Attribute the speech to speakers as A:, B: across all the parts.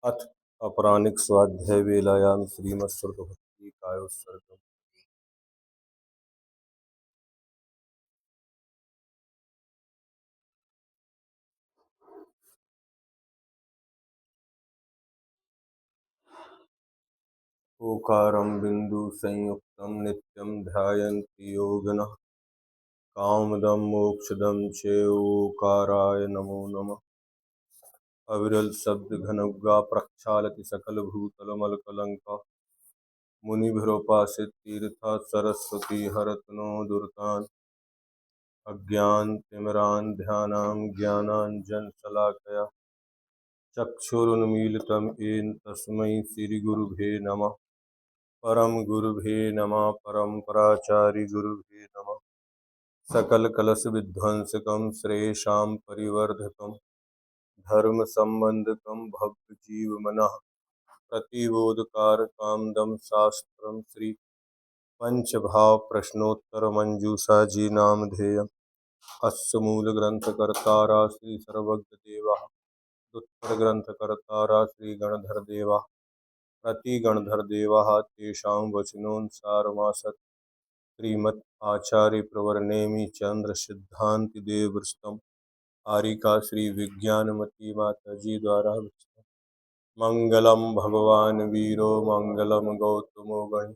A: अथ अपराह्निक स्वाध्याय वेलायां श्रीमत्स्वर्गभक्तिकायोत्सर्गम्। ओकारं बिन्दुसंयुक्तं नित्यं ध्यायन्ति योगिनः। कामदं मोक्षदं चैवोकाराय नमो नमः। अविरल शब्द घनौघा प्रक्षालति सकल भूतलमलकलंक। मुनिभिरोपासित तीर्था सरस्वती हरत नो दुर्तान्। अज्ञानतिमिरान् ध्यानां ज्ञानाञ्जनशलाकया चक्षुरुन्मीलितं येन तस्मै श्रीगुरुभे नमः। परम गुरुभे नमः। परम्पराचार्य गुरुभे नमः। सकल कलश विध्वंसकं श्रेयसां परिवर्धकं धर्म संबंधकं भक्त जीव मनः प्रतिबोधकारकं दम शास्त्रम श्री पंचभाव प्रश्नोत्तर मंजूषा जी नामधेयम्। अस्य मूल ग्रंथकर्तारा श्री सर्वज्ञ देवा। उत्तर ग्रंथकर्तारा श्री गणधर देवा। प्रति गणधर देवा तेषां वचनोऽनुसारमासत्। श्रीमत् आचार्य प्रवरनेमि चंद्र सिद्धांति देवृष्टम आरिका श्री विज्ञानमती माता जी द्वारा विरचितम्। मंगलम भगवान वीरो मंगलम गौतमो गण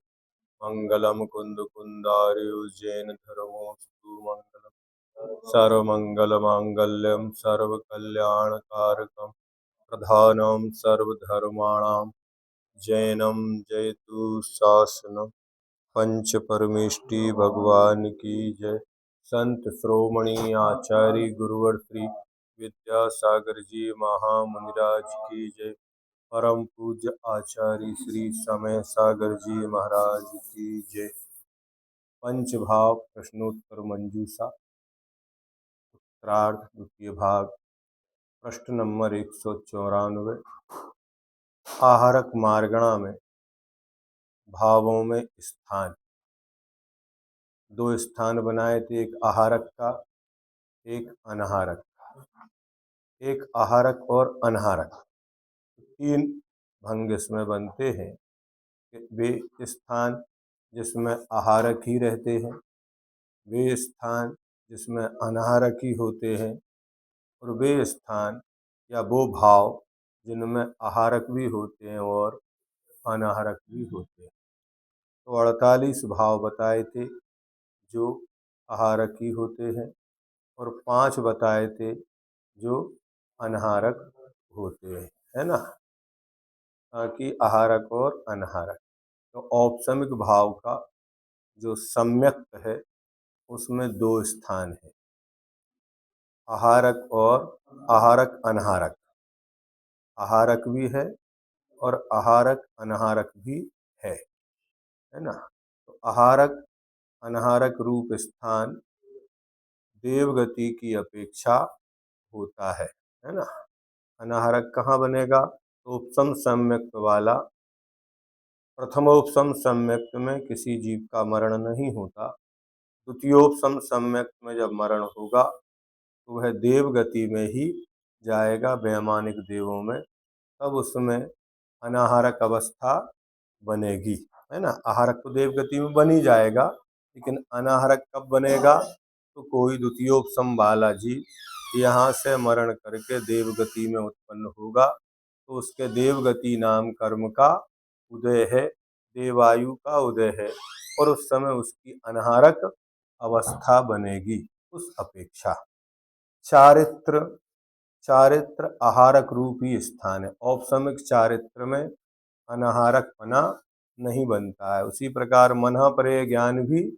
A: मंगलम कुंद कुंदार्यो जैन धर्मोस्तु मंगलम सर्वमंगल मांगल्यम सर्वकल्याणकारकम प्रधानम सर्वधर्माणां जैनम जयतु शासनम। पंच परमेष्टि भगवान की जय। संत श्रोमणी आचार्य गुरुवर श्री विद्यासागर जी महामुनिराज की जय। परम पूज्य आचार्य श्री समय सागर जी महाराज की जय। पंचभाव प्रश्नोत्तर मंजूषा उत्तरार्ध द्वितीय भाग। प्रश्न नंबर 194। आहारक मार्गणा में भावों में स्थान। दो स्थान बनाए थे, एक आहारक का एक अनाहारक का। एक आहारक और अनाहारक तीन भंग इसमें बनते हैं। वे स्थान जिसमें आहारक ही रहते हैं, वे स्थान जिसमें अनाहारक ही होते हैं, और वे स्थान या वो भाव जिनमें आहारक भी होते हैं और अनाहारक भी होते हैं। तो 48 भाव बताए थे जो आहारक ही होते हैं, और 5 बताए थे जो अनाहारक होते हैं, है ना। कि आहारक और अनाहारक। तो औपसमिक भाव का जो सम्यक है उसमें 2 स्थान है, आहारक और आहारक अनाहारक। आहारक भी है और आहारक अनाहारक भी है ना। तो आहारक अनाहारक रूप स्थान देवगति की अपेक्षा होता है ना। अनाहारक कहाँ बनेगा? तो उपसम सम्यक्त वाला प्रथमोपसम सम्यक्त में किसी जीव का मरण नहीं होता। द्वितीयोपसम सम्यक्त में जब मरण होगा तो वह देवगति में ही जाएगा, वैमानिक देवों में। तब उसमें अनाहारक अवस्था बनेगी, है ना। आहारक तो देवगति में बन ही जाएगा, लेकिन अनाहारक कब बनेगा? तो कोई द्वितीयोपसम वाला जीव यहाँ से मरण करके देवगति में उत्पन्न होगा तो उसके देवगति नाम कर्म का उदय है, देवायु का उदय है, और उस समय उसकी अनाहारक अवस्था बनेगी उस अपेक्षा। चारित्र चारित्र आहारक रूप ही स्थान है। औपसमिक चारित्र में अनाहारक पना नहीं बनता है। उसी प्रकार मना परे ज्ञान भी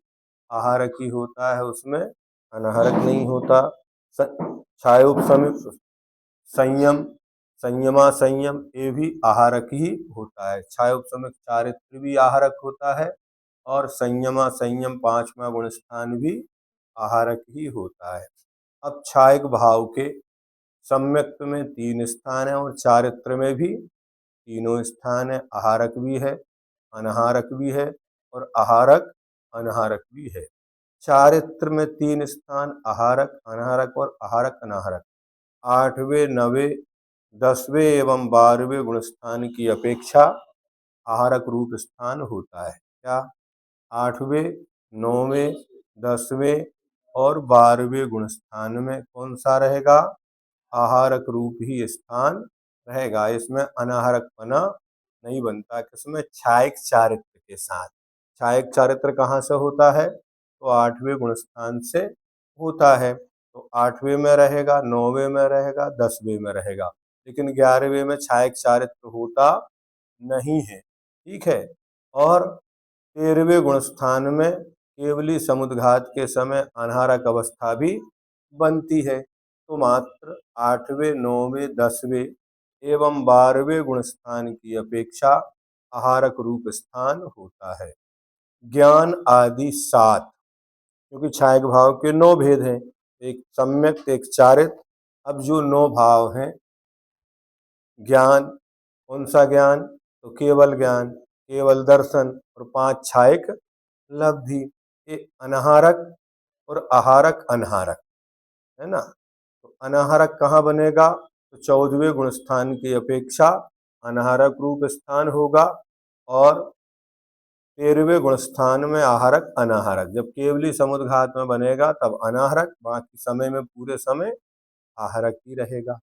A: आहारक ही होता है, उसमें अनाहारक नहीं होता। छायोपसमिक संयम संयमा संयम ये भी आहारक ही होता है। छायोपसमिक चारित्र भी आहारक होता है और संयमा संयम 5वां गुण स्थान भी आहारक ही होता है। अब छायक भाव के सम्यक्त में 3 स्थान है और चारित्र में भी तीनों स्थान है। आहारक भी है, अनाहारक भी है और आहारक अनाहारक भी है। चारित्र में 3 स्थान, आहारक, अनाहारक और आहारक अनाहारक। 8वें 9वें 10वें एवं 12वें गुण स्थान की अपेक्षा आहारक रूप स्थान होता है। क्या? 8वें, 9वें, 10वें और 12वें गुण स्थान में कौन सा रहेगा? आहारक रूप ही स्थान रहेगा। इसमें अनाहारकपना नहीं बनता। किसमें? छायक चारित्र के साथ। छायक चारित्र कहाँ से होता है? तो 8वें गुण स्थान से होता है। तो 8वें में रहेगा, 9वें में रहेगा, 10वें में रहेगा, लेकिन 11वें में छायक चारित्र होता नहीं है। ठीक है। और 13वें गुण स्थान में केवली समुद्घात के समय अनाहारक अवस्था भी बनती है। तो मात्र 8वें, 9वें, 10वें एवं 12वें गुण स्थान की अपेक्षा आहारक रूप स्थान होता है। ज्ञान आदि 7, क्योंकि छायक भाव के 9 भेद हैं, एक सम्यक, एक चारित्र। अब जो 9 भाव हैं, ज्ञान, कौन सा ज्ञान? तो केवल ज्ञान, केवल दर्शन और 5 छायक लब्धि। ये अनाहारक और आहारक अनाहारक है ना। तो अनाहारक कहाँ बनेगा? तो 14वें गुण स्थान की अपेक्षा अनाहारक रूप स्थान होगा, और 13वें गुण स्थान में आहारक अनाहारक। जब केवली समुद्घात में बनेगा तब अनाहारक, बाकी समय में पूरे समय आहारक ही रहेगा।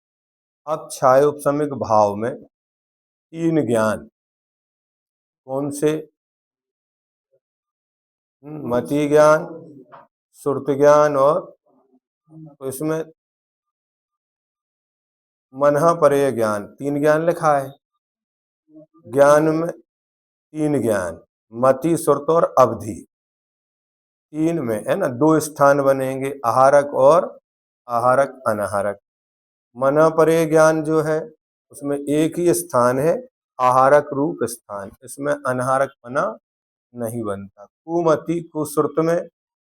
A: अब छाय उपसमिक भाव में 3 ज्ञान, कौन से? मति ज्ञान, सुरत ज्ञान और, तो इसमें मनहा परेय ज्ञान, 3 ज्ञान लिखा है। ज्ञान में 3 ज्ञान, मति, सुरत और अवधि, 3 में है ना 2 स्थान बनेंगे, आहारक और आहारक अनाहारक। मना परेय ज्ञान जो है उसमें एक ही स्थान है, आहारक रूप स्थान, इसमें अनाहारक पना नहीं बनता। कुमति, कुश्रुत में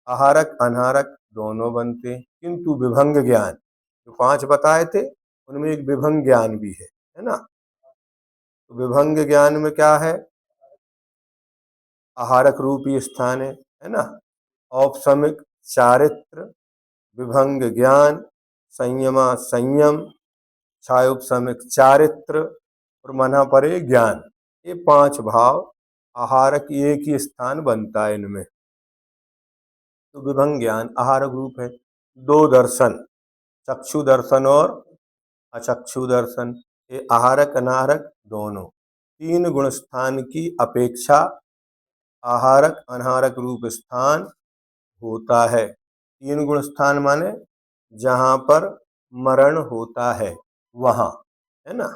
A: आहारक अनाहारक दोनों बनते हैं, किंतु विभंग ज्ञान जो 5 बताए थे उनमें एक विभंग ज्ञान भी है ना। तो विभंग ज्ञान में क्या है? आहारक रूपी स्थान है ना। औपसमिक चारित्र, विभंग ज्ञान, संयमा संयम, छायोपसमिक चारित्र और मना परे ज्ञान, ये 5 भाव आहारक एक ही स्थान बनता है इनमें। तो विभंग ज्ञान आहारक रूप है। 2 दर्शन, चक्षु दर्शन और अचक्षु दर्शन, ये आहारक अनाहारक दोनों। 3 गुण स्थान की अपेक्षा आहारक अनाहारक रूप स्थान होता है। 3 गुण स्थान माने जहां पर मरण होता है वहां, है ना।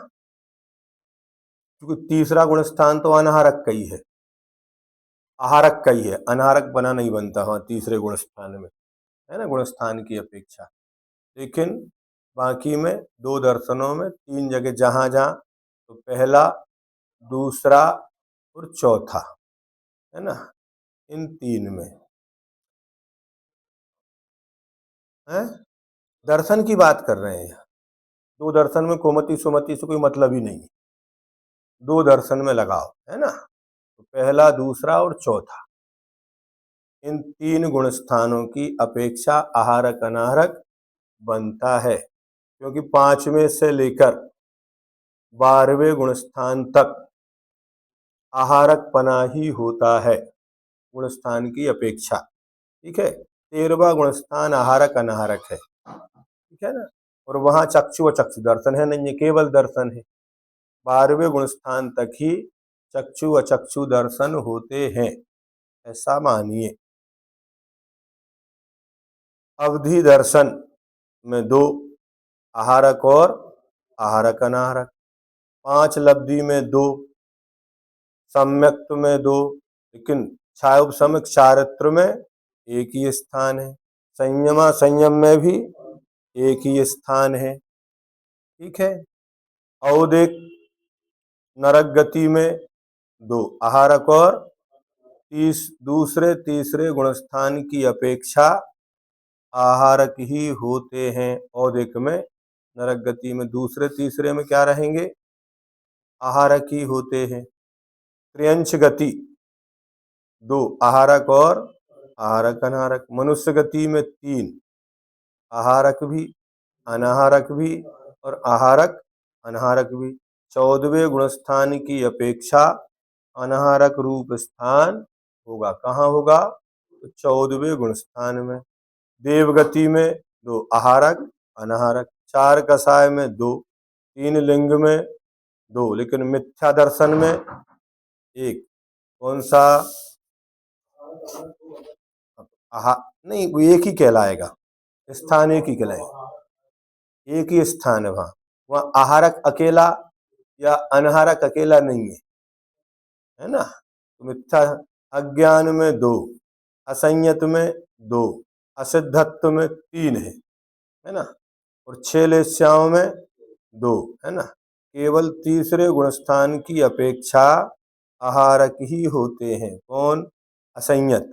A: क्योंकि तीसरा गुण स्थान तो अनाहारक का ही है, आहारक का ही है, अनाहारक बना नहीं बनता वहां तीसरे गुण स्थान में, है ना, गुण स्थान की अपेक्षा। लेकिन बाकी में 2 दर्शनों में 3 जगह जहां जहां, तो पहला, दूसरा और चौथा, है ना, इन 3 में है। दर्शन की बात कर रहे हैं। 2 दर्शन में कोमति सुमति से कोई मतलब ही नहीं है, 2 दर्शन में लगाओ, है ना। तो पहला, दूसरा और चौथा, इन 3 गुण स्थानों की अपेक्षा आहारक अनाहारक बनता है, क्योंकि 5वें से लेकर 12वें गुण स्थान तक आहारक पना ही होता है गुण स्थान की अपेक्षा। ठीक है। 13वां गुण स्थान आहारक अनाहारक है, ठीक है ना। और वहां चक्षु अचक्षु दर्शन है नहीं है, केवल दर्शन है। 12वें गुण स्थान तक ही चक्षु अचक्षु दर्शन होते हैं, ऐसा मानिए। अवधि दर्शन में 2, आहारक और आहारक अनाहारक। 5 लब्धि में 2, सम्यक्त में 2, लेकिन छायोपसमिक चारित्र में एक ही स्थान है। संयमा संयम में भी एक ही स्थान है। ठीक है। औदिक नरक गति में 2, आहारक और दूसरे तीसरे गुण स्थान की अपेक्षा आहारक ही होते हैं। औदिक में, नरक गति में दूसरे तीसरे में क्या रहेंगे? आहारक ही होते हैं। त्रियंश गति 2, आहारक और आहारक अनाहारक। मनुष्य गति में 3, आहारक भी अनाहारक भी और आहारक अनाहरक भी। 14वें गुण स्थान की अपेक्षा अनाहरक रूप स्थान होगा। कहाँ होगा? तो 14वें गुण स्थान में। देवगति में 2 आहारक अनाहारक, 4 कसाय में 2, 3 लिंग में 2, लेकिन मिथ्या दर्शन में 1। कौन सा? आहा नहीं, वो एक ही कहलाएगा, स्थान एक ही कहलाएगा, एक ही स्थान है वहां। वहां आहारक अकेला या अनाहारक अकेला नहीं है ना। तो मिथ्या अज्ञान में 2, असंयत में 2, असिद्धत्व में 3 है ना, और 6 लेस्याओं में 2 है ना। केवल तीसरे गुणस्थान की अपेक्षा आहारक ही होते हैं। कौन? असंयत।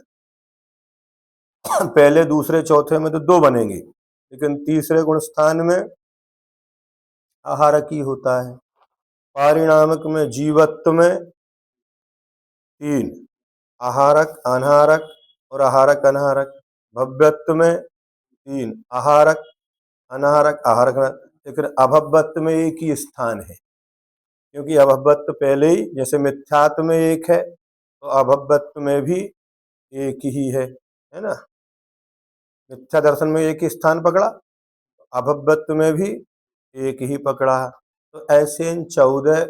A: पहले दूसरे चौथे में तो 2 बनेंगे, लेकिन तीसरे गुणस्थान में आहारक ही होता है। पारिणामिक में जीवत्व में 3, आहारक अनाहारक और आहारक अनाहारक। भव्यत्व में 3, आहारक अनाहारक आहारक, लेकिन अभव्यत्व में एक ही स्थान है, क्योंकि अभव्यत्व पहले ही, जैसे मिथ्यात्व में 1 है तो अभव्यत्व में भी 1 ही है ना। मिथ्या दर्शन में 1 ही स्थान पकड़ा, अभव्यत्व में भी 1 ही पकड़ा। तो ऐसे इन 14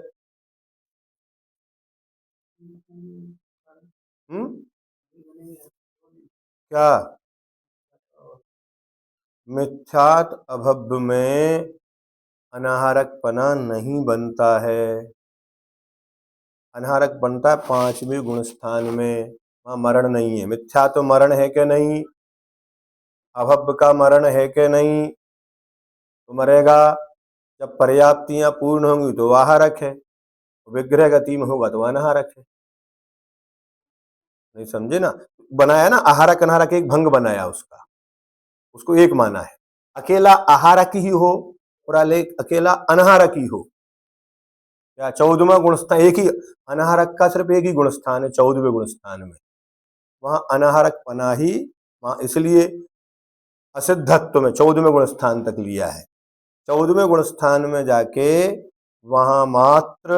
A: क्या मिथ्यात अभव्य में अनाहारक पना नहीं बनता है। अनाहारक बनता है 5वें गुण स्थान में, वहां मरण नहीं है। मिथ्या तो मरण है कि नहीं? अभव्य का मरण है कि नहीं? तो मरेगा जब पर्याप्तियां पूर्ण होंगी तो आहारक है, विग्रह गति में होगा तो अनाहारक है। नहीं समझे ना? बनाया ना, आहारक अनाहारक एक भंग बनाया उसका, उसको एक माना है। अकेला आहारक ही हो और अकेला अनाहारक ही हो, या 14वां गुणस्थान एक ही, अनाहारक का सिर्फ एक ही गुणस्थान है 14वें गुणस्थान में, वहां अनाहारक पना ही, वहां इसलिए असिद्धत्व में 14वें गुणस्थान तक लिया है। 14वें गुणस्थान में जाके वहां मात्र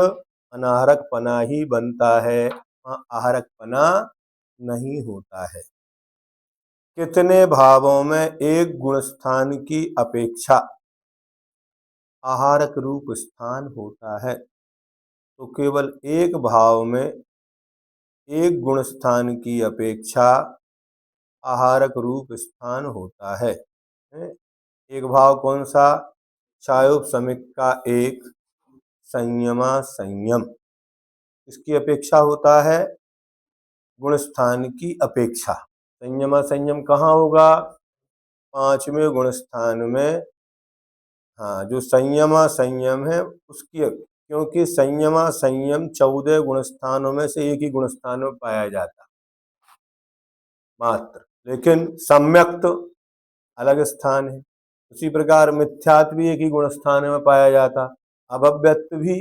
A: अनाहारक पना ही बनता है, वहां आहारक पना नहीं होता है। कितने भावों में एक गुणस्थान की अपेक्षा आहारक रूप स्थान होता है? तो केवल एक भाव में एक गुण स्थान की अपेक्षा आहारक रूप स्थान होता है। एक भाव कौन सा? चायोपसमिक का 1, संयमा संयम, इसकी अपेक्षा होता है गुण स्थान की अपेक्षा। संयमा संयम कहाँ होगा? 5वें गुण स्थान में। हाँ, जो संयमा संयम है उसकी, क्योंकि संयमा संयम 14 गुण स्थानों में से एक ही गुण स्थान में पाया जाता मात्र, लेकिन सम्यक तो अलग स्थान है। उसी प्रकार मिथ्यात्व भी एक ही गुण स्थान में पाया जाता, अभव्यत्व भी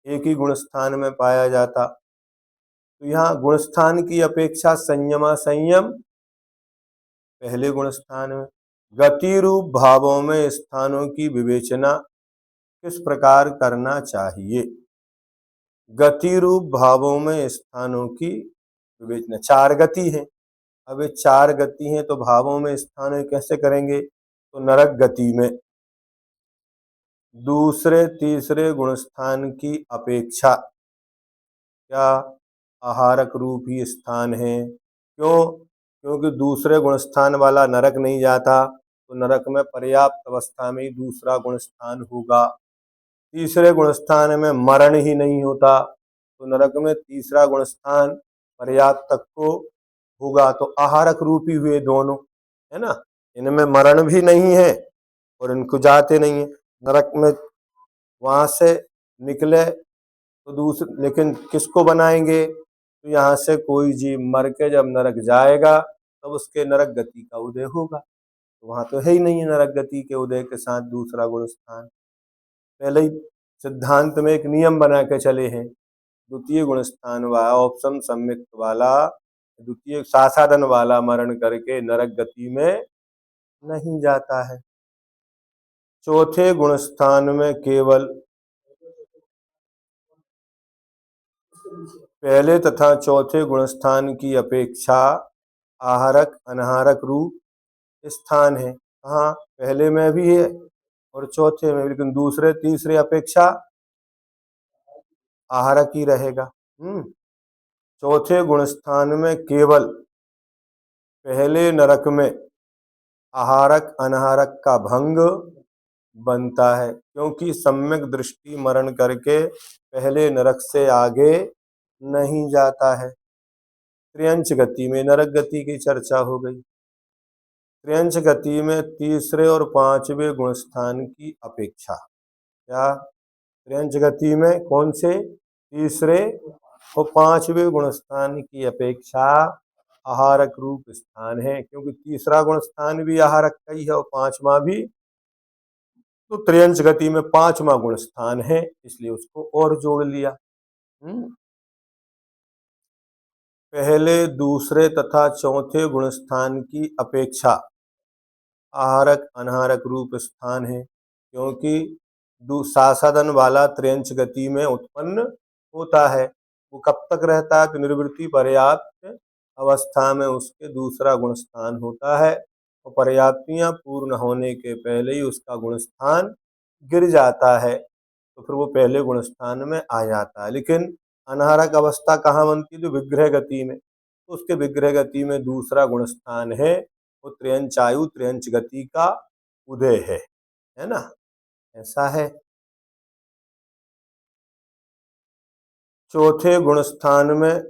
A: एक ही गुण स्थान में पाया जाता। तो यहाँ गुण स्थान की अपेक्षा संयमा संयम पहले गुण स्थान में। गति रूप भावों में स्थानों की विवेचना किस प्रकार करना चाहिए? गति रूप भावों में स्थानों की विवेचना, 4 गति है। अब ये 4 गति हैं तो भावों में स्थान कैसे करेंगे? तो नरक गति में दूसरे तीसरे गुण स्थान की अपेक्षा क्या आहारक रूप ही स्थान है? क्यों? क्योंकि दूसरे गुण स्थान वाला नरक नहीं जाता, तो नरक में पर्याप्त अवस्था में ही दूसरा गुण स्थान होगा। तीसरे गुण स्थान में मरण ही नहीं होता, तो नरक में तीसरा गुण स्थान पर्याप्त तक को होगा। तो आहारक रूपी हुए दोनों, है ना। इनमें मरण भी नहीं है और इनको जाते नहीं है नरक में, वहां से निकले तो दूसरे, लेकिन किसको बनाएंगे? तो यहाँ से कोई जीव मर के जब नरक जाएगा तब उसके नरक गति का उदय होगा। तो वहां तो है ही नहीं नरक गति के उदय के साथ दूसरा गुण स्थान। पहले ही सिद्धांत में एक नियम बना के चले हैं, द्वितीय गुण स्थान वाला, औपसम सम्मिक्त वाला, द्वितीय सासादन वाला मरण करके नरक गति में नहीं जाता है। चौथे गुण स्थान में केवल पहले तथा चौथे गुणस्थान की अपेक्षा आहारक अनाहारक रूप स्थान है। हाँ, पहले में भी है और चौथे में, लेकिन दूसरे तीसरे अपेक्षा आहारक ही रहेगा। चौथे गुणस्थान में केवल पहले नरक में आहारक अनाहारक का भंग बनता है, क्योंकि सम्यक दृष्टि मरण करके पहले नरक से आगे नहीं जाता है। त्र्यंच गति में नरक गति की चर्चा हो गई। त्र्यंच गति में तीसरे और पांचवें गुणस्थान की अपेक्षा, क्या त्र्यंच गति में कौन से तीसरे और पांचवें गुणस्थान की अपेक्षा आहारक रूप स्थान है, क्योंकि तीसरा गुणस्थान भी आहारक का ही है और पांचवा भी, तो त्र्यंच गति में पांचवा गुणस्थान है, इसलिए उसको और जोड़ लिया। पहले दूसरे तथा चौथे गुणस्थान की अपेक्षा आहारक अनाहारक रूप स्थान है, क्योंकि सासादन वाला त्र्यंच गति में उत्पन्न होता है। वो कब तक रहता है? तो निर्वृत्ति पर्याप्त अवस्था में उसके दूसरा गुणस्थान होता है और पर्याप्तियां पूर्ण होने के पहले ही उसका गुणस्थान गिर जाता है, तो फिर वो पहले गुणस्थान में आ जाता है। लेकिन अनाहारक अवस्था कहाँ बनती है? तो विग्रह गति में। तो उसके विग्रह गति में दूसरा गुणस्थान है, वो त्र्यंचायु त्र्यंच गति का उदय है ना, ऐसा है। चौथे गुणस्थान में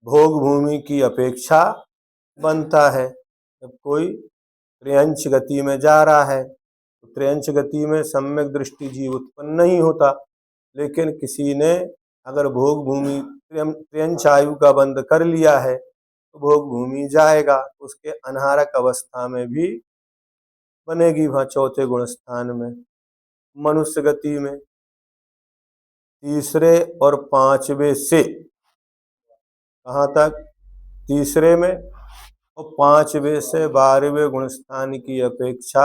A: भोग भूमि की अपेक्षा बनता है। जब कोई त्र्यंच गति में जा रहा है तो त्र्यंच गति में सम्यक दृष्टि जीव उत्पन्न नहीं होता, लेकिन किसी ने अगर भोग भूमि त्र्यंच आयु का बंध कर लिया है तो भोग भूमि जाएगा, उसके अनाहारक अवस्था में भी बनेगी वहां चौथे गुणस्थान में। मनुष्य गति में तीसरे और पांचवे से, कहाँ तक? तीसरे में और पांचवे से 12वें गुणस्थान की अपेक्षा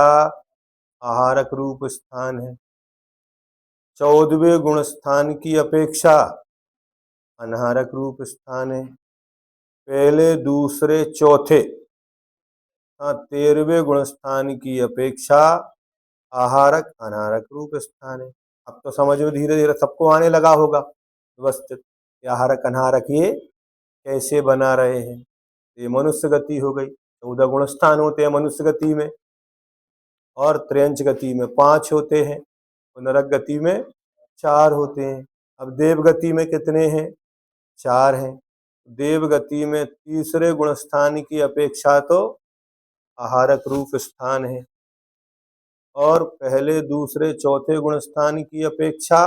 A: आहारक रूप स्थान है। 14वें गुणस्थान की अपेक्षा अनाहारक रूप स्थान है। पहले दूसरे चौथे 13वें गुणस्थान की अपेक्षा आहारक अनाहारक रूप स्थान है। अब तो समझ में धीरे धीरे सबको आने लगा होगा व्यवस्थित, आहारक अनाहारक ये कैसे बना रहे हैं। ये मनुष्य गति हो गई, 14 गुणस्थान होते हैं मनुष्य गति में, और त्र्यंच गति में 5 होते हैं और नरक गति में 4 होते हैं। अब देव गति में कितने हैं? 4 हैं। देव गति में तीसरे गुणस्थान की अपेक्षा तो आहारक रूप स्थान है, और पहले दूसरे चौथे गुणस्थान की अपेक्षा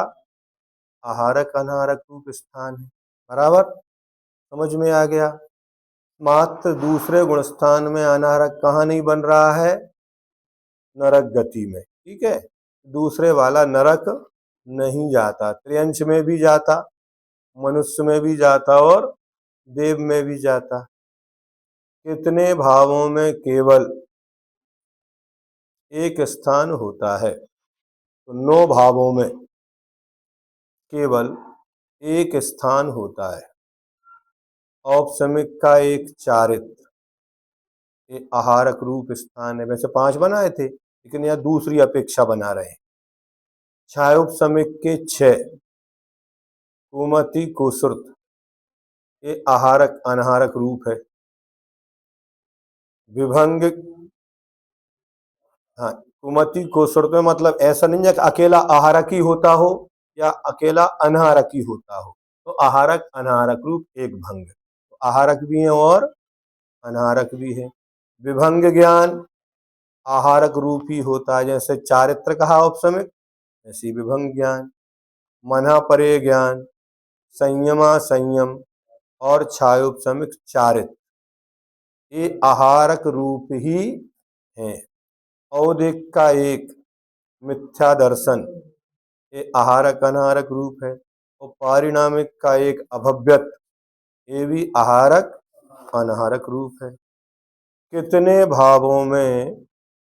A: आहारक अनाहारक रूप स्थान है। बराबर समझ में आ गया? मात्र दूसरे गुणस्थान में अनाहारक कहाँ नहीं बन रहा है? नरक गति में, ठीक है। दूसरे वाला नरक नहीं जाता, त्र्यंच में भी जाता, मनुष्य में भी जाता और देव में भी जाता। कितने भावों में केवल एक स्थान होता है? तो 9 भावों में केवल एक स्थान होता है। औपसमिक का एक चारित्र, ये आहारक रूप स्थान है। वैसे 5 बनाए थे, लेकिन यह दूसरी अपेक्षा बना रहे हैं। छायोपसमिक के 6, कुमति कुसुर्त, ये आहारक अनाहारक रूप है। विभंग, हाँ, कुमति कुसुर्त में मतलब ऐसा नहीं है कि अकेला आहारक ही होता हो या अकेला अनाहारक ही होता हो, तो आहारक अनाहारक रूप एक भंग, तो आहारक भी है और अनाहारक भी है। विभंग ज्ञान आहारक रूप ही होता है, जैसे चारित्र कहा औपसमिक, ऐसी विभंग ज्ञान। मना परे ज्ञान, संयमा संयम और छायोपसमिक चारित्र, ये आहारक रूप ही है। औदिक का एक मिथ्या दर्शन, ये आहारक अनाहारक रूप है, और पारिणामिक का एक अभव्यत, ये भी आहारक अनाहारक रूप है। कितने भावों में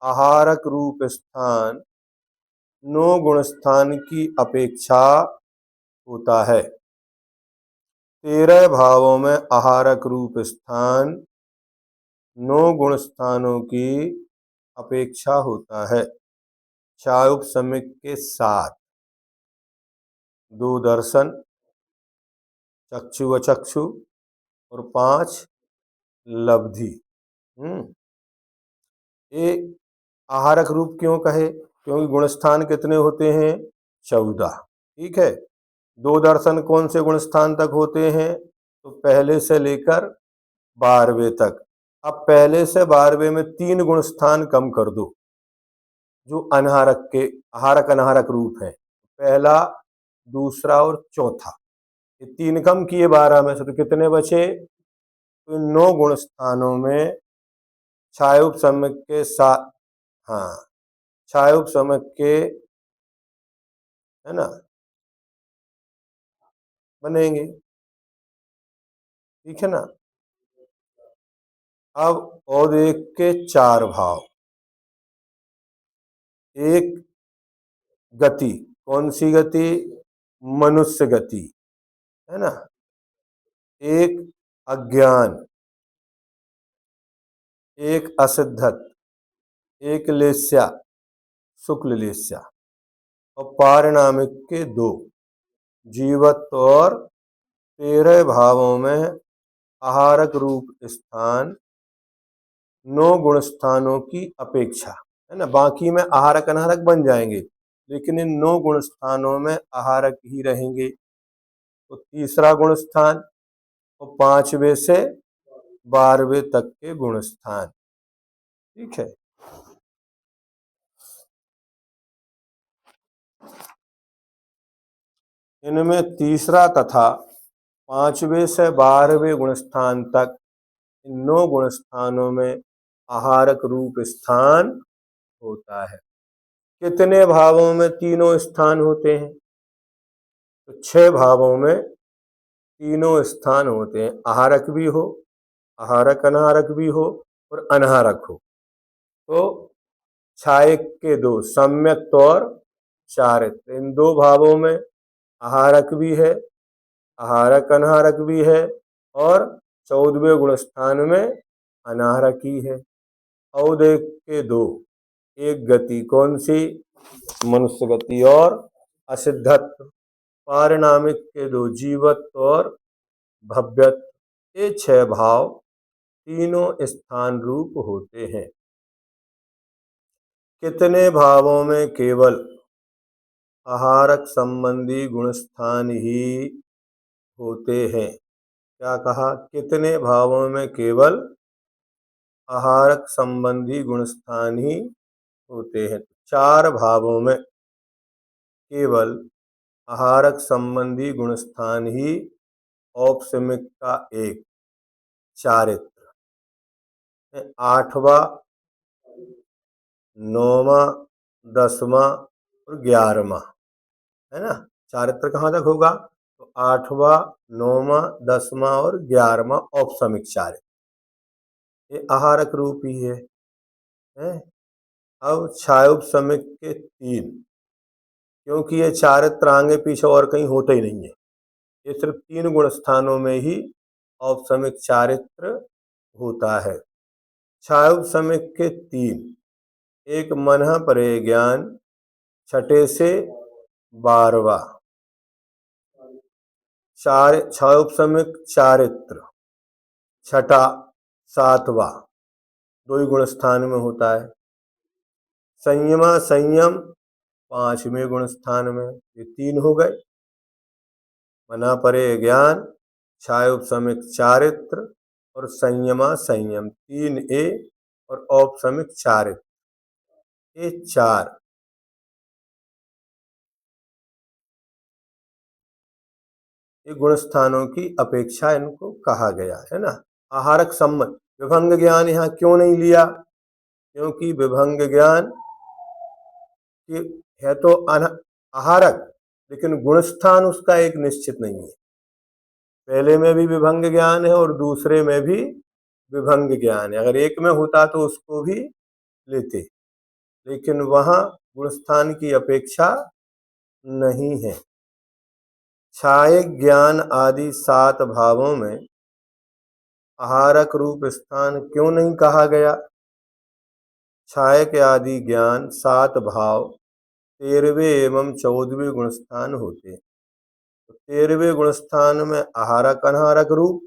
A: आहारक रूप स्थान 9 गुण स्थान की अपेक्षा होता है? 13 भावों में आहारक रूप स्थान 9 गुण स्थानों की अपेक्षा होता है। चायुपसमिक के 7, दूरदर्शन, चक्षु व चक्षु और 5 लब्धि। ये आहारक रूप क्यों कहे? क्योंकि गुणस्थान कितने होते हैं? 14। ठीक है। दो दर्शन कौन से गुणस्थान तक होते हैं? तो पहले से लेकर 12वें तक। अब पहले से 12वें में 3 गुणस्थान कम कर दो जो अनहारक के आहारक अनहारक रूप है। पहला, दूसरा और चौथा, ये 3 कम किए 12 में से, तो कितने बचे? तो 9 गुण स्थानों में छायोपसमक के साथ, हाँ, छायोपसमक के, है ना, बनेंगे। ठीक है ना। अब और एक के 4 भाव। एक गति, कौन सी गति? मनुष्य गति, है ना। एक अज्ञान, एक असिद्धत, एक लेस्या, शुक्ल लेस्या, और पारिणामिक के 2। जीवत्व और 13 भावों में आहारक रूप स्थान 9 गुण स्थानों की अपेक्षा, है ना। बाकी में आहारक अनाहारक बन जाएंगे, लेकिन इन 9 गुण स्थानों में आहारक ही रहेंगे। तो तीसरा गुण स्थान और 5वें से 12वें तक के गुण स्थान। ठीक है। इनमें तीसरा तथा 5वें से 12वें गुण स्थान तक इन 9 गुण स्थानों में आहारक रूप स्थान होता है। कितने भावों में तीनों स्थान होते हैं? तो 6 भावों में तीनों स्थान होते हैं। आहारक भी हो, आहारक अनाहारक भी हो और अनाहारक हो। तो छायक के 2, सम्यक और चारित्र, इन 2 भावों में आहारक भी है, आहारक अनाहारक भी है, और 14वें गुण स्थान में अनाहारक ही है। औदेक के 2, एक गति, कौन सी? मनुष्य गति और असिद्धत्व। पारिणामिक के 2, जीवत्व और भव्यत्व। ये 6 भाव तीनों स्थान रूप होते हैं। कितने भावों में केवल आहारक संबंधी गुणस्थान ही होते हैं? क्या कहा? कितने भावों में केवल आहारक संबंधी गुणस्थान ही होते हैं? 4 भावों में केवल आहारक संबंधी गुणस्थान ही औपसमिक का 1, चारित्र, 8वां, 9वां, 10वां और 11वां, है ना। चारित्र कहाँ तक होगा? तो 8वां, 9वां, 10वां और 11वां औपसमिक चारित्र, ये आहारक रूप ही है? अब छायोपसमिक के 3, क्योंकि ये चारित्र आगे पीछे और कहीं होते ही नहीं है, ये सिर्फ 3 गुण स्थानों में ही औपसमिक चारित्र होता है। छायोपसमिक के 3, एक मन परे ज्ञान, छठे से 12वां, छायोपसमिक चारित्र, छठा, 7वां, 2 ही गुण स्थान में होता है। संयमा संयम 5वें गुण स्थान में, ये 3 हो गए। मना परे ज्ञान, छायोपसमिक चारित्र और संयमा संयम, 3A और औपसमिक चारित्र, ये 4। ये गुण स्थानों की अपेक्षा इनको कहा गया, है ना। आहारक संबंध, विभंग ज्ञान यहाँ क्यों नहीं लिया? क्योंकि विभंग ज्ञान है तो आहारक, लेकिन गुणस्थान उसका एक निश्चित नहीं है। पहले में भी विभंग ज्ञान है और दूसरे में भी विभंग ज्ञान है। अगर एक में होता तो उसको भी लेते, लेकिन वहां गुणस्थान की अपेक्षा नहीं है। छाये ज्ञान आदि 7 भावों में आहारक रूप स्थान क्यों नहीं कहा गया? छाये के आदि ज्ञान 7 भाव 13वें एवं 14वें गुण स्थान होते हैं। तो 13वें गुण स्थान में आहारक अनाहारक रूप,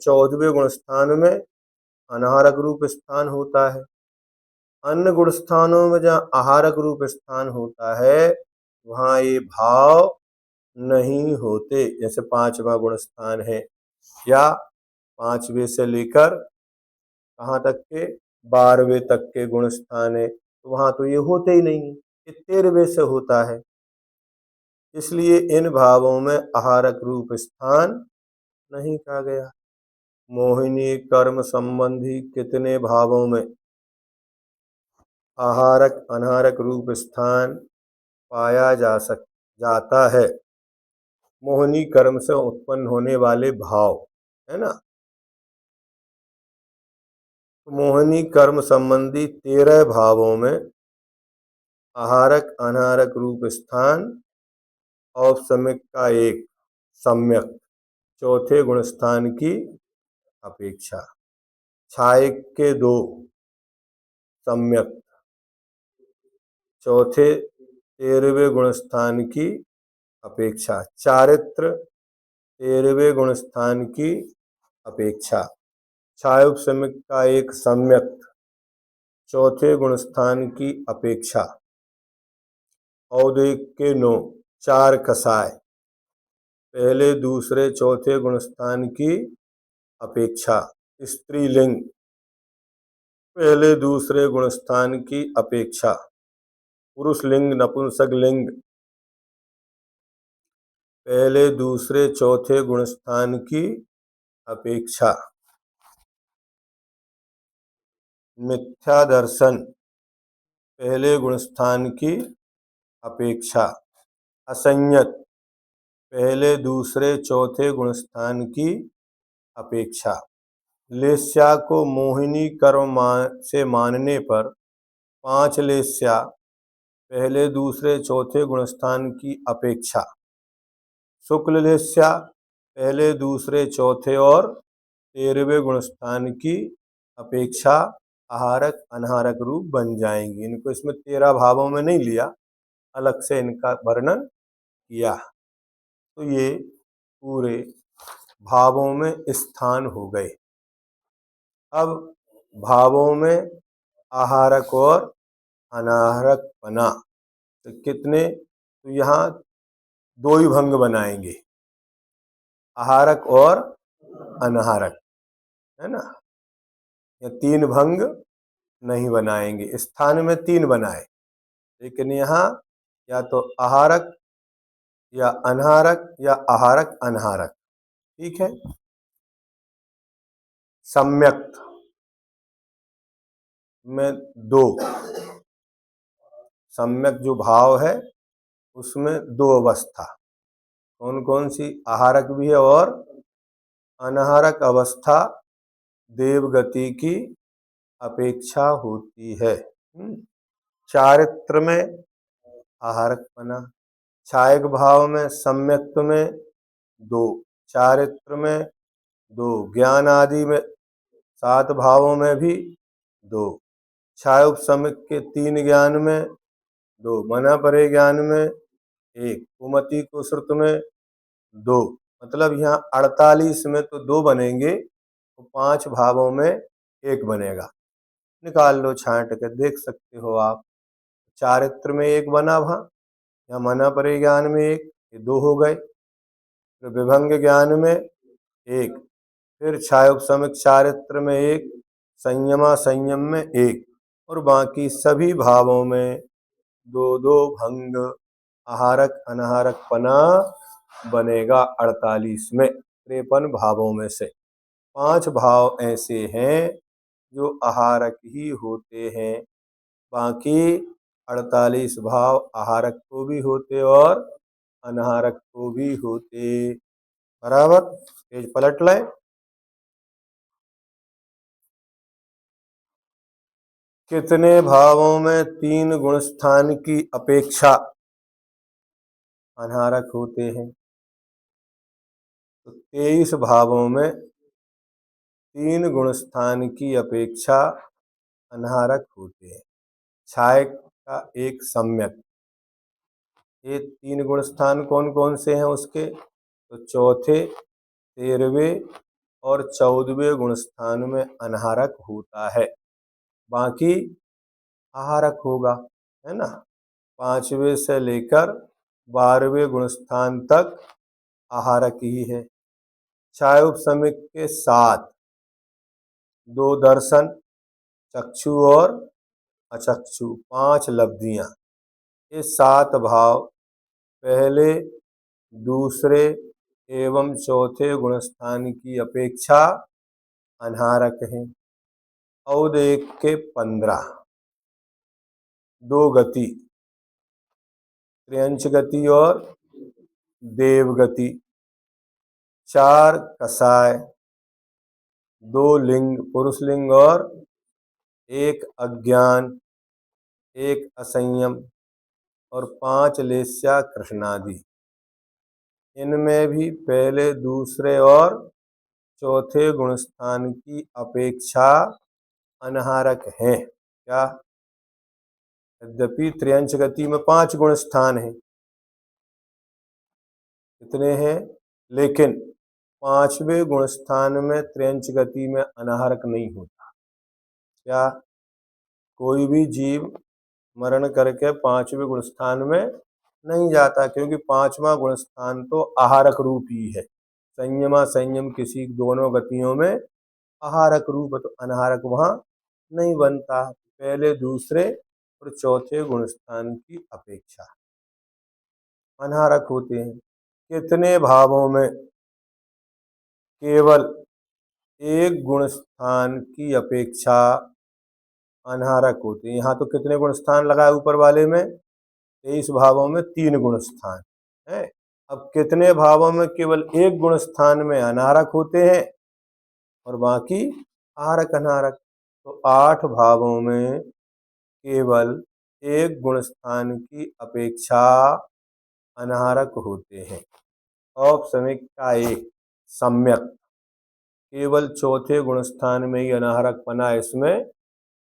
A: 14वें गुण स्थान में अनाहारक रूप स्थान होता है। अन्य गुण स्थानों में जहाँ आहारक रूप स्थान होता है वहाँ ये भाव नहीं होते। जैसे 5वां गुण स्थान है या 5वें से लेकर कहाँ तक के 12वें तक के गुण स्थान है, तो वहाँ तो ये होते ही नहीं है, ये 13वें से होता है। इसलिए इन भावों में आहारक रूप स्थान नहीं कहा गया। मोहिनी कर्म संबंधी कितने भावों में आहारक अनाहारक रूप स्थान पाया जाता है? मोहिनी कर्म से उत्पन्न होने वाले भाव है ना। तो मोहिनी कर्म संबंधी 13 भावों में आहारक अनाहारक रूप स्थान औपसमिक का एक सम्यक चौथे गुण स्थान की अपेक्षा, छाये के 2 सम्यक चौथे 13वें गुण स्थान की अपेक्षा, चारित्र 13वें गुण स्थान की अपेक्षा, छायोपसमिक का एक सम्यक चौथे गुण स्थान की अपेक्षा, औदेक के 9 4 कसाय पहले दूसरे चौथे गुण स्थान की अपेक्षा, स्त्रीलिंग पहले दूसरे गुण स्थान की अपेक्षा, पुरुष लिंग नपुंसक लिंग पहले दूसरे चौथे गुण स्थान की अपेक्षा, मिथ्या दर्शन पहले गुण स्थान की अपेक्षा, असंयत पहले दूसरे चौथे गुण स्थान की अपेक्षा। लेस्या को मोहिनी कर्म से मानने पर 5 लेस्या पहले दूसरे चौथे गुण स्थान की अपेक्षा, शुक्ल लेस्या पहले दूसरे चौथे और 13वें गुण स्थान की अपेक्षा आहारक अनाहारक रूप बन जाएंगी। इनको इसमें 13 भावों में नहीं लिया, अलग से इनका वर्णन किया। तो ये पूरे भावों में स्थान हो गए। अब भावों में आहारक और अनाहारक बना तो कितने, तो यहाँ 2 ही भंग बनाएंगे, आहारक और अनाहारक, है ना। या 3 भंग नहीं बनाएंगे, स्थान में 3 बनाए, लेकिन यहाँ या तो आहारक या अनाहारक या आहारक अनाहारक। ठीक है। सम्यक में 2 सम्यक जो भाव है उसमें 2 अवस्था, कौन कौन सी, आहारक भी है और अनाहारक अवस्था देवगति की अपेक्षा होती है। चारित्र में आहारक बना, छायक भाव में सम्यक्त्व में 2, चारित्र में 2, ज्ञान आदि में 7 भावों में भी 2, छायोपसमिक के 3 ज्ञान में 2, मना परे ज्ञान में 1, कुमति को श्रुत में 2, मतलब यहाँ 48 में तो 2 बनेंगे, तो 5 भावों में 1 बनेगा। निकाल लो, छांट के देख सकते हो आप। चारित्र में 1 बना वहाँ, या मना परे ज्ञान में 1, ये 2 हो गए। फिर विभंग ज्ञान में 1, फिर छायोपसमिक चारित्र में 1, संयमा संयम में 1, और बाकी सभी भावों में 2-2 भंग आहारक अनाहारक पना बनेगा। 48 में 53 भावों में से 5 भाव ऐसे हैं जो आहारक ही होते हैं, बाकी 48 भाव आहारक को भी होते और अनाहारक को भी होते। बराबर। पेज पलट लें। कितने भावों में 3 गुण स्थान की अपेक्षा अनाहारक होते हैं? 23 भावों में 3 गुणस्थान की अपेक्षा अनाहरक होते हैं। छाय का एक सम्यक, ये 3 गुणस्थान कौन कौन से हैं उसके, तो चौथे, 13वें और 14वें गुणस्थान में अनाहरक होता है, बाकी आहारक होगा, है ना। 5वें से लेकर 12वें गुणस्थान तक आहारक ही है। छाय उपसमिक के 7, 2 दर्शन, चक्षु और अचक्षु, 5 लब्धियां, ये 7 भाव पहले, दूसरे एवं चौथे गुणस्थान की अपेक्षा अनाहरक हैं। औदेक के 15, 2 गति, त्र्यंच गति और देव गति, 4 कसाय, 2 लिंग पुरुष लिंग और 1 अज्ञान, 1 असंयम और 5 लेस्या कृष्णादि। इनमें भी पहले, दूसरे और चौथे गुणस्थान की अपेक्षा अनाहरक हैं। क्या, यद्यपि त्र्यंच गति में 5 गुणस्थान हैं, कितने हैं, लेकिन 5वें गुणस्थान में त्र्यंच गति में अनाहरक नहीं होता। क्या, कोई भी जीव मरण करके 5वें गुणस्थान में नहीं जाता, क्योंकि 5वां गुणस्थान तो आहारक रूप ही है। संयमा संयम किसी दोनों गतियों में आहारक रूप, तो अनाहरक वहां नहीं बनता, पहले, दूसरे और चौथे गुणस्थान की अपेक्षा अनाहरक होते हैं। कितने भावों में केवल 1 गुणस्थान की अपेक्षा अनाहरक होते हैं। यहाँ तो कितने गुणस्थान लगाए ऊपर वाले में, 23 भावों में 3 गुणस्थान है। अब कितने भावों में केवल 1 गुणस्थान में अनाहरक होते हैं और बाकी आहारक अनाहरक, तो 8 भावों में केवल 1 गुणस्थान की अपेक्षा अनाहरक होते हैं। औपसमिक का एक सम्यक, केवल चौथे गुणस्थान में ही अनाहरक पना इसमें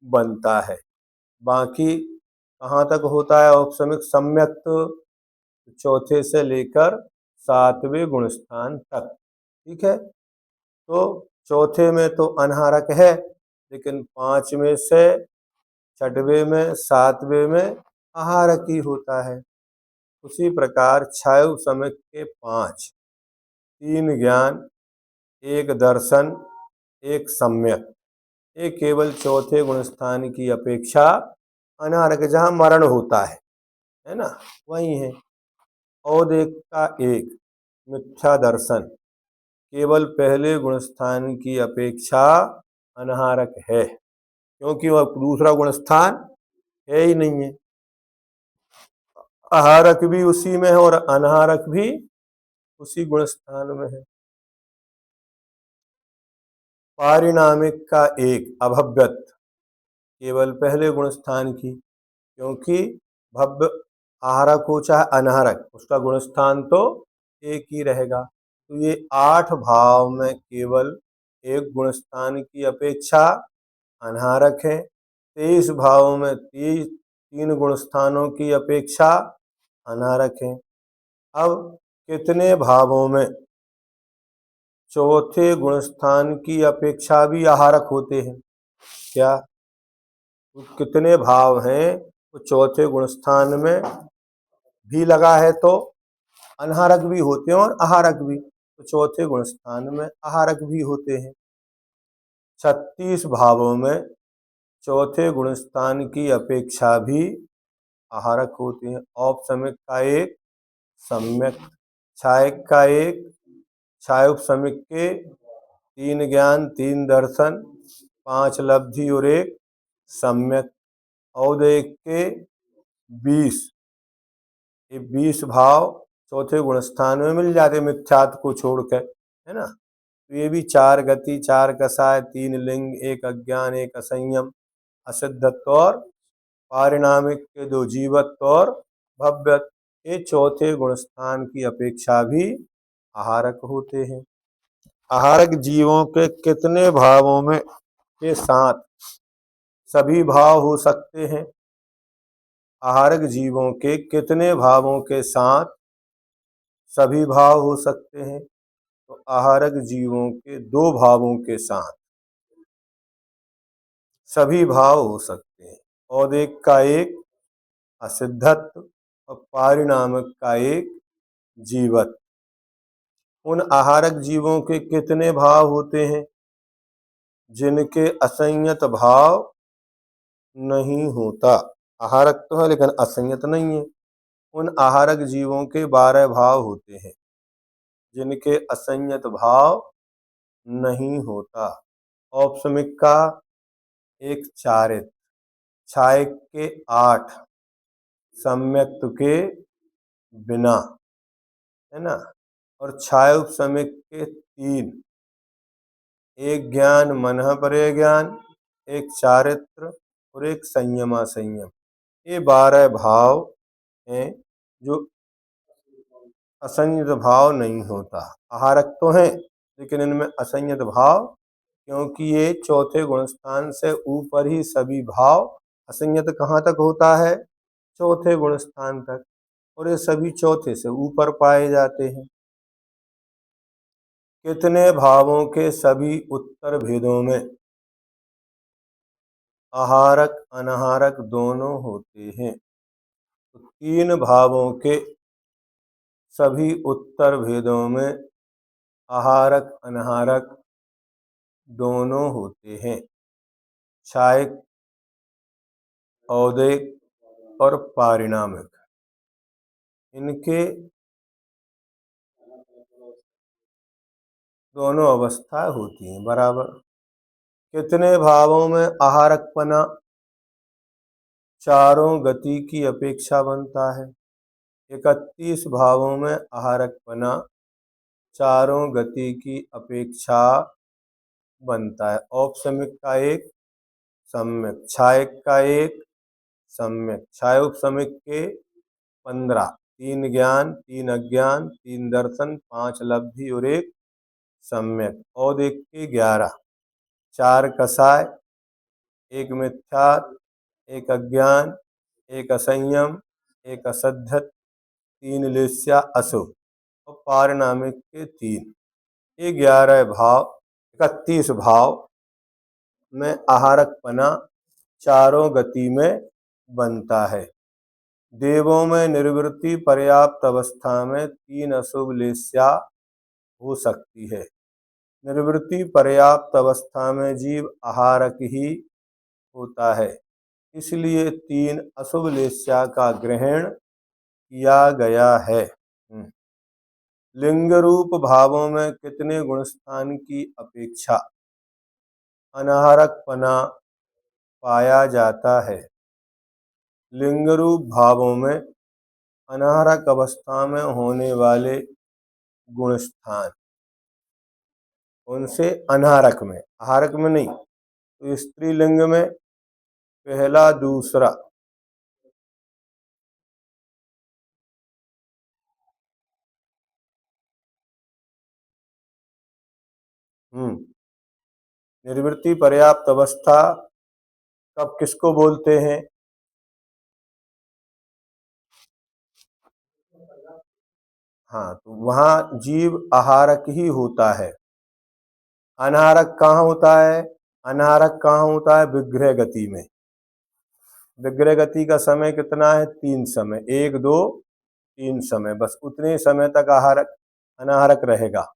A: बनता है, बाकी कहाँ तक होता है औपसमिक सम्यक, तो चौथे से लेकर 7वें गुणस्थान तक। ठीक है, तो चौथे में तो अनाहरक है, लेकिन 5वें से 6वें में 7वें में आहारक ही होता है। उसी प्रकार छाय उपसमिक के 5, 3 ज्ञान, 1 दर्शन, 1 सम्यक, ये केवल चौथे गुणस्थान की अपेक्षा अनाहरक, जहाँ मरण होता है ना, वही है। औदेक का 1 मिथ्या दर्शन, केवल पहले गुणस्थान की अपेक्षा अनाहरक है, क्योंकि वह दूसरा गुणस्थान है ही नहीं है। आहारक भी उसी में है और अनाहरक भी उसी गुणस्थान में है। पारिणामिक का 1 अभव्यत, केवल पहले गुणस्थान की, क्योंकि भव्य आहारक हो चाहे अनाहरक, उसका गुणस्थान तो एक ही रहेगा। तो ये 8 भाव में केवल 1 गुणस्थान की अपेक्षा अनाहरक है। 23 भावों में 3 गुणस्थानों की अपेक्षा अनाहरक है। अब कितने भावों में चौथे गुणस्थान की अपेक्षा भी आहारक होते हैं? क्या, कितने भाव हैं तो चौथे गुणस्थान में भी लगा है तो अनाहरक भी होते हैं और आहारक भी, तो चौथे गुणस्थान में आहारक भी होते हैं। 36 भावों में चौथे गुणस्थान की अपेक्षा भी आहारक होते हैं। औपसमिक का 1 सम्यक, छाय का 1, छाय उपसमिक के 3 ज्ञान, 3 दर्शन, 5 लब्धि और 1 सम्यक। औदेक के 20, ये 20 भाव चौथे गुणस्थान में मिल जाते मिथ्यात्व को छोड़कर, है ना। तो ये भी 4 गति, 4 कसाय, 3 लिंग, 1 अज्ञान, 1 असंयम, असिद्धत्व और पारिणामिक के 2 जीवत्व और भव्यत्व, ये चौथे गुणस्थान की अपेक्षा भी आहारक होते हैं। आहारक जीवों के कितने भावों में के साथ सभी भाव हो सकते हैं? आहारक जीवों के कितने भावों के साथ सभी भाव हो सकते हैं? तो आहारक जीवों के दो भावों के साथ सभी भाव हो सकते हैं। औदेक का एक, असिद्धत्व, और पारिणामिक का एक, जीवत। उन आहारक जीवों के कितने भाव होते हैं जिनके असंयत भाव नहीं होता? आहारक तो है लेकिन असंयत नहीं है। उन आहारक जीवों के 12 भाव होते हैं जिनके असंयत भाव नहीं होता। औपसमिक का एक, चारित, छायक के 8, सम्यक्त्व के बिना, है ना, और छाय उपसमिक के 3, एक ज्ञान मनः परे ज्ञान, एक चारित्र और एक संयम असंयम। ये 12 भाव हैं जो असंयत भाव नहीं होता। आहारक तो हैं लेकिन इनमें असंयत भाव, क्योंकि ये चौथे गुणस्थान से ऊपर ही सभी भाव। असंयत कहाँ तक होता है? चौथे गुणस्थान तक, और ये सभी चौथे से ऊपर पाए जाते हैं। कितने भावों के सभी उत्तर भेदों में आहारक अनाहारक दोनों होते हैं? तो 3 भावों के सभी उत्तर भेदों में आहारक अनाहारक दोनों होते हैं। छायक, औदेक और पारिणामिक, इनके दोनों अवस्था होती हैं बराबर। कितने भावों में आहारकपना चारों गति की अपेक्षा बनता है? 31 भावों में आहारकपना चारों गति की अपेक्षा बनता है। औपसमिक का एक, सम्यक छायक का एक, सम्यक छाय उपसमिक के 15, 3 ज्ञान, 3 अज्ञान, 3 दर्शन, 5 लब्धि और एक सम्यक। औदेक के 11, 4 कसाय, एक मिथ्या, एक अज्ञान, एक असंयम, एक असद्धत, 3 लेस्या अशुभ, और पारिणामिक के 3। ये 11 भाव, 31 भाव में आहारकपना चारों गति में बनता है। देवों में निर्वृत्ति पर्याप्त अवस्था में 3 अशुभ लेस्या हो सकती है। निर्वृत्ति पर्याप्त अवस्था में जीव आहारक ही होता है, इसलिए 3 अशुभ लेस्या का ग्रहण किया गया है। लिंग रूप भावों में कितने गुणस्थान की अपेक्षा अनाहारकपना पाया जाता है? लिंग रूप भावों में अनाहारक अवस्था में होने वाले गुणस्थान, उनसे अनाहारक में, आहारक में नहीं। तो स्त्रीलिंग में पहला, दूसरा, निर्वृत्ति पर्याप्त अवस्था कब किसको बोलते हैं? हाँ, तो वहां जीव आहारक ही होता है। अनाहारक कहाँ होता है? अनाहारक कहाँ होता है? विग्रह गति में। विग्रह गति का समय कितना है? 3 समय, 1, 2, 3 समय, बस उतने समय तक आहारक अनाहारक रहेगा।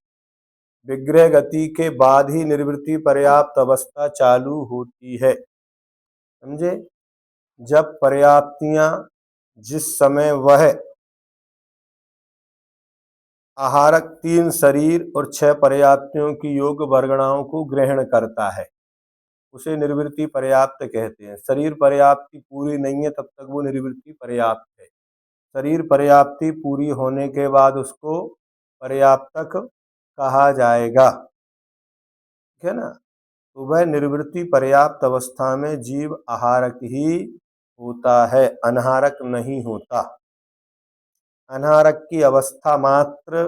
A: विग्रह गति के बाद ही निर्वृत्ति पर्याप्त अवस्था चालू होती है, समझे? जब पर्याप्तियां, जिस समय वह आहारक 3 शरीर और 6 पर्याप्तियों की योग वर्गणाओं को ग्रहण करता है, उसे निर्वृत्ति पर्याप्त कहते हैं। शरीर पर्याप्ति पूरी नहीं है तब तक वो निर्वृत्ति पर्याप्त है। शरीर पर्याप्ति पूरी होने के बाद उसको पर्याप्तक कहा जाएगा, ठीक है ना? तो वह निर्वृत्ति पर्याप्त अवस्था में जीव आहारक ही होता है, अनाहारक नहीं होता। अनाहारक की अवस्था मात्र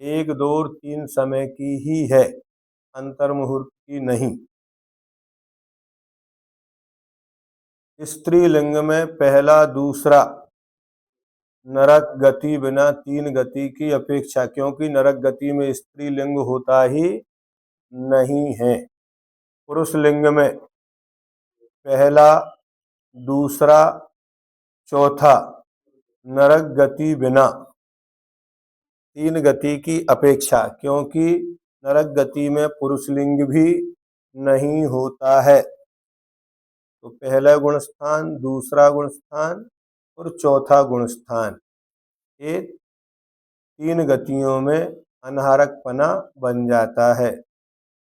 A: एक, दो और तीन समय की ही है, अंतर्मुहूर्त की नहीं। स्त्रीलिंग में पहला दूसरा नरक गति बिना तीन गति की अपेक्षा, क्योंकि नरक गति में स्त्रीलिंग होता ही नहीं है। पुरुष लिंग में पहला दूसरा चौथा नरक गति बिना तीन गति की अपेक्षा, क्योंकि नरक गति में पुरुष लिंग भी नहीं होता है। तो पहला गुण स्थान, दूसरा गुण स्थान और चौथा गुण स्थान, ये तीन गतियों में अनहारकपना बन जाता है।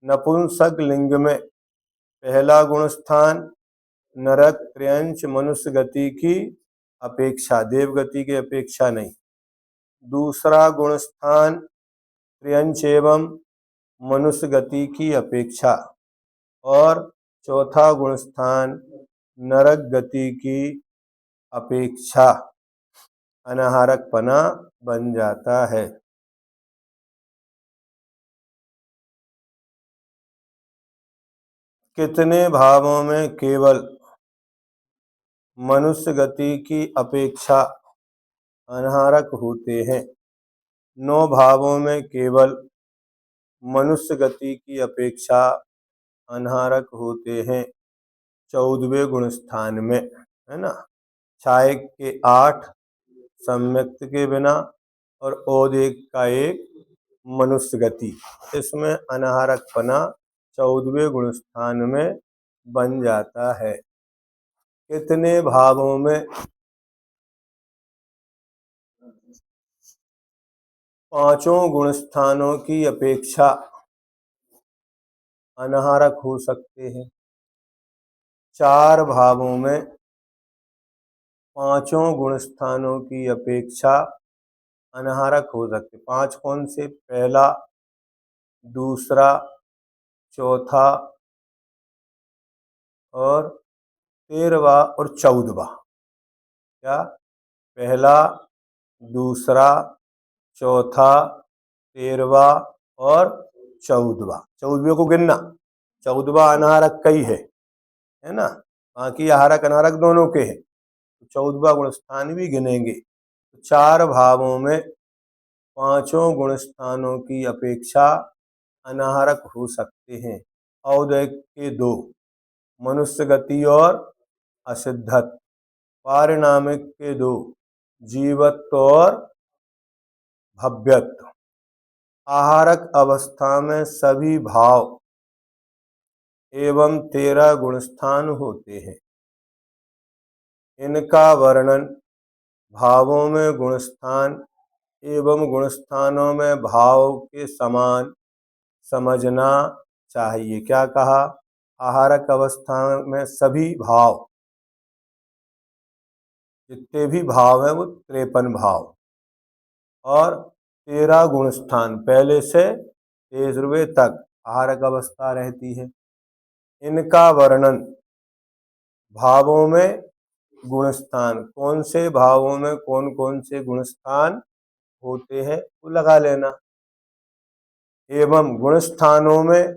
A: नपुंसक लिंग में पहला गुण स्थान नरक त्र्यंच मनुष्य गति की अपेक्षा, देव गति की अपेक्षा नहीं। दूसरा गुण स्थान त्र्यंच एवं मनुष्य गति की अपेक्षा, और चौथा गुण स्थान नरक गति की अपेक्षा अनाहारकपना बन जाता है। कितने भावों में केवल मनुष्य गति की अपेक्षा अनाहारक होते हैं? 9 भावों में केवल मनुष्य गति की अपेक्षा अनाहारक होते हैं 14वें गुण स्थान में, है ना। छाय के 8, सम्यक्त के बिना और औदेक का 1 मनुष्य गति, इसमें अनाहारकपना 14वें गुण स्थान में बन जाता है। कितने भावों में 5 गुण स्थानों की अपेक्षा अनाहारक हो सकते हैं? 4 भावों में 5 गुण स्थानों की अपेक्षा अनाहारक हो सकते। 5 कौन से? पहला, दूसरा, चौथा और 13वां और 14वां। क्या? पहला, दूसरा, चौथा, 13वां और 14वां। 14वें को गिनना, 14वां अनाहारक का ही है ना। बाकी आहारक अनाहारक दोनों के हैं, तो 14वां गुण स्थान भी गिनेंगे। तो 4 भावों में 5 गुण स्थानों की अपेक्षा अनाहारक हो सकते हैं। औदैक के 2, मनुष्य गति और असिद्धत। पारिणामिक के 2, जीवत्व और भव्यत्व। आहारक अवस्था में सभी भाव एवं 13 गुणस्थान होते हैं। इनका वर्णन भावों में गुणस्थान एवं गुणस्थानों में भाव के समान समझना चाहिए। क्या कहा? आहारक अवस्था में सभी भाव, जितने भी भाव हैं वो 53 भाव, और 13 गुणस्थान पहले से 23वें तक आहारक अवस्था रहती है। इनका वर्णन भावों में गुणस्थान, कौन से भावों में कौन कौन से गुणस्थान होते हैं वो लगा लेना, एवं गुणस्थानों में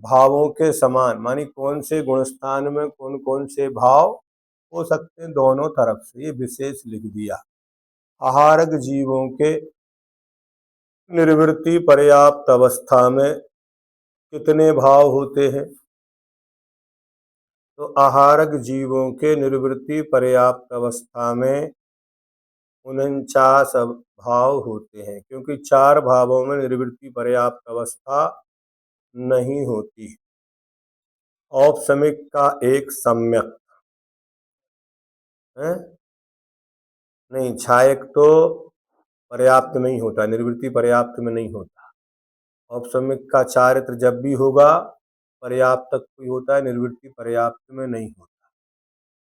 A: भावों के समान, मानी कौन से गुणस्थान में कौन कौन से भाव हो सकते हैं, दोनों तरफ से ये विशेष लिख दिया। आहारक जीवों के निर्वृत्ति पर्याप्त अवस्था में कितने भाव होते हैं? तो आहारक जीवों के निर्वृत्ति पर्याप्त अवस्था में 49 भाव होते हैं, क्योंकि 4 भावों में निर्वृत्ति पर्याप्त अवस्था नहीं होती। औपसमिक का 1 सम्यक है, नहीं छायक तो पर्याप्त नहीं होता, निर्वृत्ति पर्याप्त में नहीं होता। औपसमिक का चारित्र जब भी होगा पर्याप्त तक कोई होता है, निर्वृत्ति पर्याप्त में नहीं होता।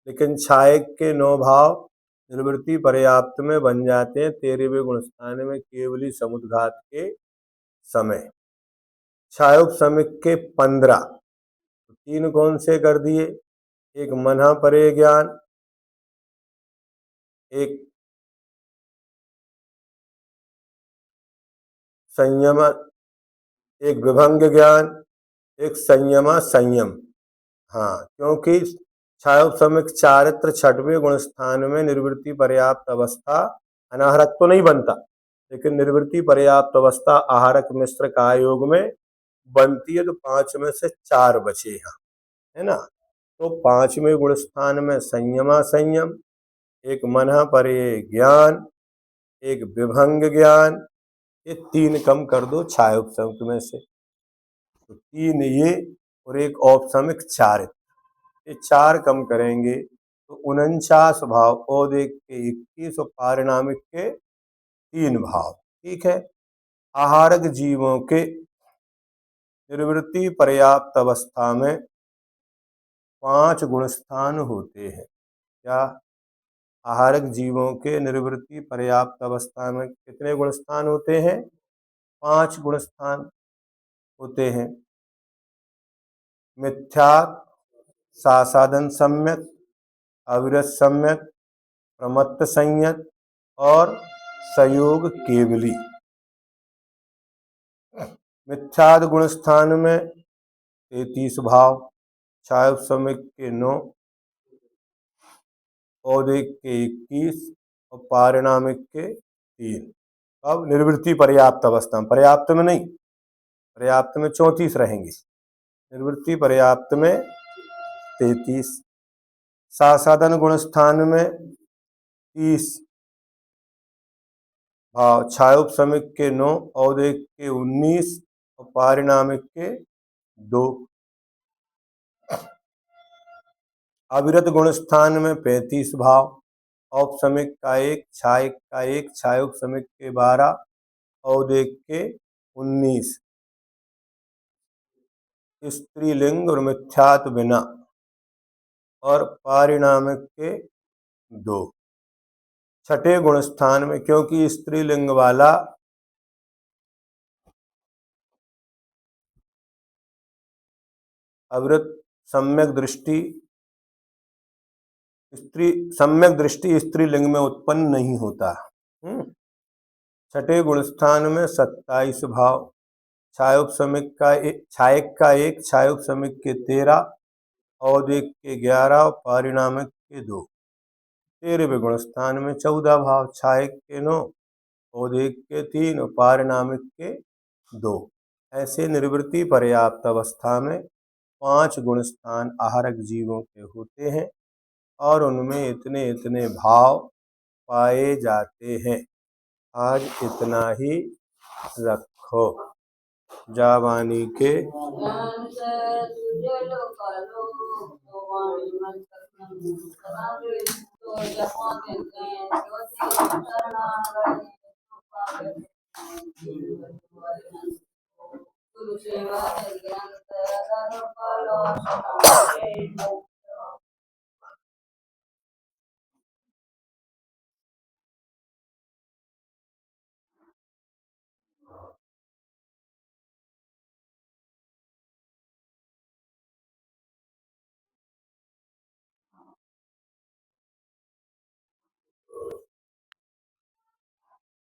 A: लेकिन छायक के 9 भाव निर्वृत्ति पर्याप्त में बन जाते हैं 13वें गुणस्थान में केवली समुद्घात के समय। छायोपसमिक के 15, 3 कौन से कर दिए? एक मना परे ज्ञान, एक संयम, एक विभंग ज्ञान, एक संयमा संयम। हाँ, क्योंकि छायोपशमिक चारित्र छठवें गुण स्थान में निर्वृत्ति पर्याप्त अवस्था, अनाहरक तो नहीं बनता, लेकिन निर्वृत्ति पर्याप्त अवस्था आहारक मिश्र का योग में बनती है, तो 5 में से 4 बचे यहाँ, है ना। तो 5वें गुण स्थान में संयमा संयम, एक मनः परे ज्ञान, एक विभंग ज्ञान, ये 3 कम कर दो छायोपशमिक में से, तो 3 ये और एक औपशमिक 4, ये 4 कम करेंगे तो 49 भाव, औदिक के 21 और पारिणामिक के 3 भाव। ठीक है। आहारक जीवों के निर्वृत्ति पर्याप्त अवस्था में 5 गुणस्थान होते हैं। क्या? आहारक जीवों के निर्वृत्ति पर्याप्त अवस्था में कितने गुणस्थान होते हैं? 5 गुणस्थान होते हैं। मिथ्या, सासाधन सम्यक, अविरत सम्यक, प्रमत्त संयत और संयोग केवली। मिथ्याद गुण स्थान में 33 भाव, छायोपशमिक के 9, औदिक के 21 और पारिणामिक के 3। अब निर्वृत्ति पर्याप्त अवस्था में, पर्याप्त में नहीं, पर्याप्त में 34 रहेंगे, निर्वृत्ति पर्याप्त में 33। सासाधन गुण स्थान में 30 भाव, छायोपशमिक के 9, औदिक के 19 और पारिणामिक के 2। अविरत गुण स्थान में 35 भाव, औपशमिक का 1, छायिक का 1, छायोपशमिक के 12, औदिक के 19। स्त्रीलिंग और मिथ्यात्व बिना और पारिणामिक के 2। छठे गुण स्थान में, क्योंकि स्त्रीलिंग वाला अविरत सम्यक दृष्टि, सम्यक दृष्टि स्त्रीलिंग में उत्पन्न नहीं होता। छठे गुण स्थान में 27 भाव, छायोपशमिक का 1, छायिक का 1, छायोपशमिक के 13, औदिक के 11 और पारिणामिक के 2। 13वें गुण स्थान में 14 भाव, छायिक के 9, औदिक के 3 और पारिणामिक के 2। ऐसे निर्वृत्ति पर्याप्त अवस्था में 5 गुण स्थान आहारक जीवों के होते हैं और उनमें इतने इतने भाव पाए जाते हैं। आज इतना ही रखो। जावानी के गुरु सेवा